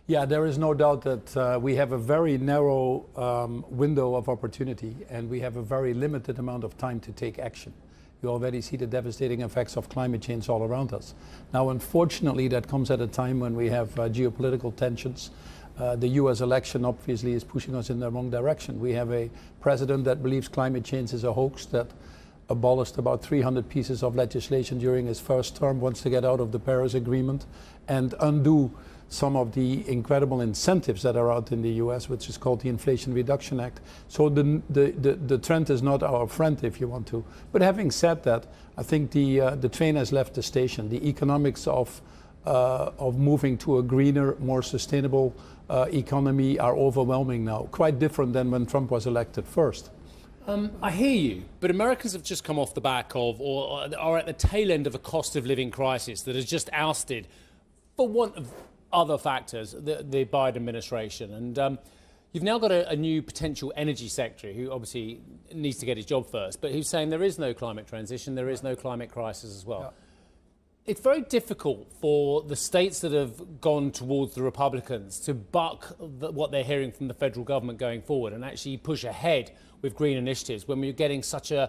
Yeah, there is no doubt that we have a very narrow window of opportunity, and we have a very limited amount of time to take action. You already see the devastating effects of climate change all around us. Now, unfortunately, that comes at a time when we have geopolitical tensions. The US election obviously is pushing us in the wrong direction. We have a president that believes climate change is a hoax, that abolished about 300 pieces of legislation during his first term, wants to get out of the Paris Agreement and undo some of the incredible incentives that are out in the US, which is called the Inflation Reduction Act. So the trend is not our friend, if you want to. But having said that, I think the train has left the station. The economics of moving to a greener, more sustainable economy are overwhelming now, quite different than when Trump was elected first. I hear you, but Americans have just come off the back of, or are at the tail end of, a cost of living crisis that has just ousted, for want of other factors, the Biden administration. And you've now got a new potential energy secretary who obviously needs to get his job first, but who's saying there is no climate transition, there is no climate crisis as well. Yeah. It's very difficult for the states that have gone towards the Republicans to buck what they're hearing from the federal government going forward and actually push ahead with green initiatives when we're getting such an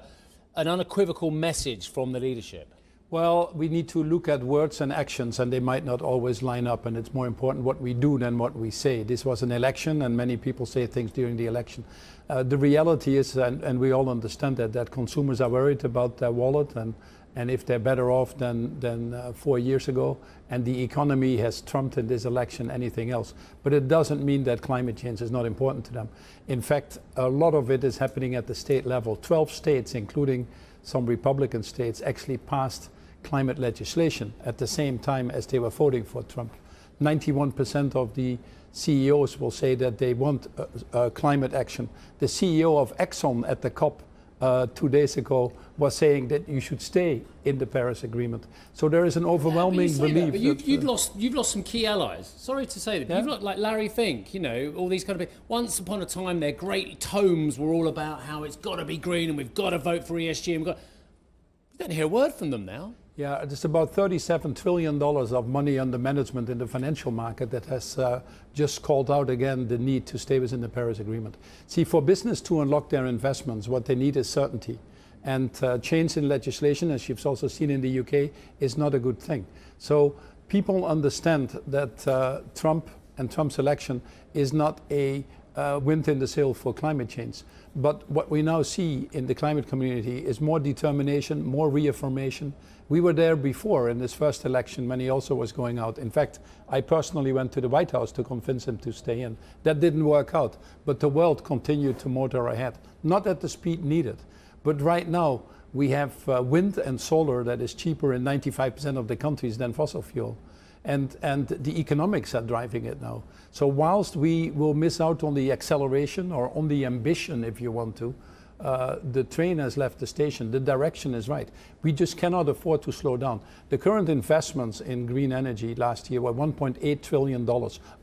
unequivocal message from the leadership. Well, we need to look at words and actions, and they might not always line up, and it's more important what we do than what we say. This was an election, and many people say things during the election. The reality is, and we all understand that consumers are worried about their wallet and if they're better off than 4 years ago, and the economy has trumped in this election anything else. But it doesn't mean that climate change is not important to them. In fact, a lot of it is happening at the state level. 12 states, including some Republican states, actually passed climate legislation at the same time as they were voting for Trump. 91% of the CEOs will say that they want climate action. The CEO of Exxon at the COP 2 days ago was saying that you should stay in the Paris Agreement. So there is an overwhelming belief. But you've lost some key allies. Sorry to say that. But you've lost, like Larry Fink, you know, all these kind of people. Once upon a time, their great tomes were all about how it's got to be green and we've got to vote for ESG. And you don't hear a word from them now. Yeah, it's about $37 trillion of money under management in the financial market that has just called out again the need to stay within the Paris Agreement. See, for business to unlock their investments, what they need is certainty. And change in legislation, as you've also seen in the UK, is not a good thing. So people understand that Trump and Trump's election is not a wind in the sail for climate change. But what we now see in the climate community is more determination, more reaffirmation. We were there before in this first election when he also was going out. In fact, I personally went to the White House to convince him to stay in. That didn't work out, but the world continued to motor ahead, not at the speed needed. But right now, we have wind and solar that is cheaper in 95% of the countries than fossil fuel. And the economics are driving it now. So whilst we will miss out on the acceleration or on the ambition, if you want to, the train has left the station. The direction is right. We just cannot afford to slow down. The current investments in green energy last year were $1.8 trillion,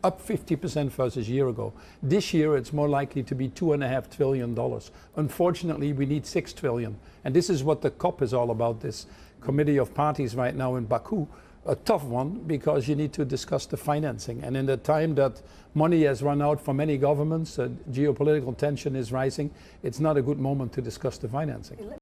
up 50% versus a year ago. This year, it's more likely to be $2.5 trillion. Unfortunately, we need $6 trillion. And this is what the COP is all about, this committee of parties right now in Baku. A tough one, because you need to discuss the financing. And in the time that money has run out for many governments, geopolitical tension is rising, it's not a good moment to discuss the financing.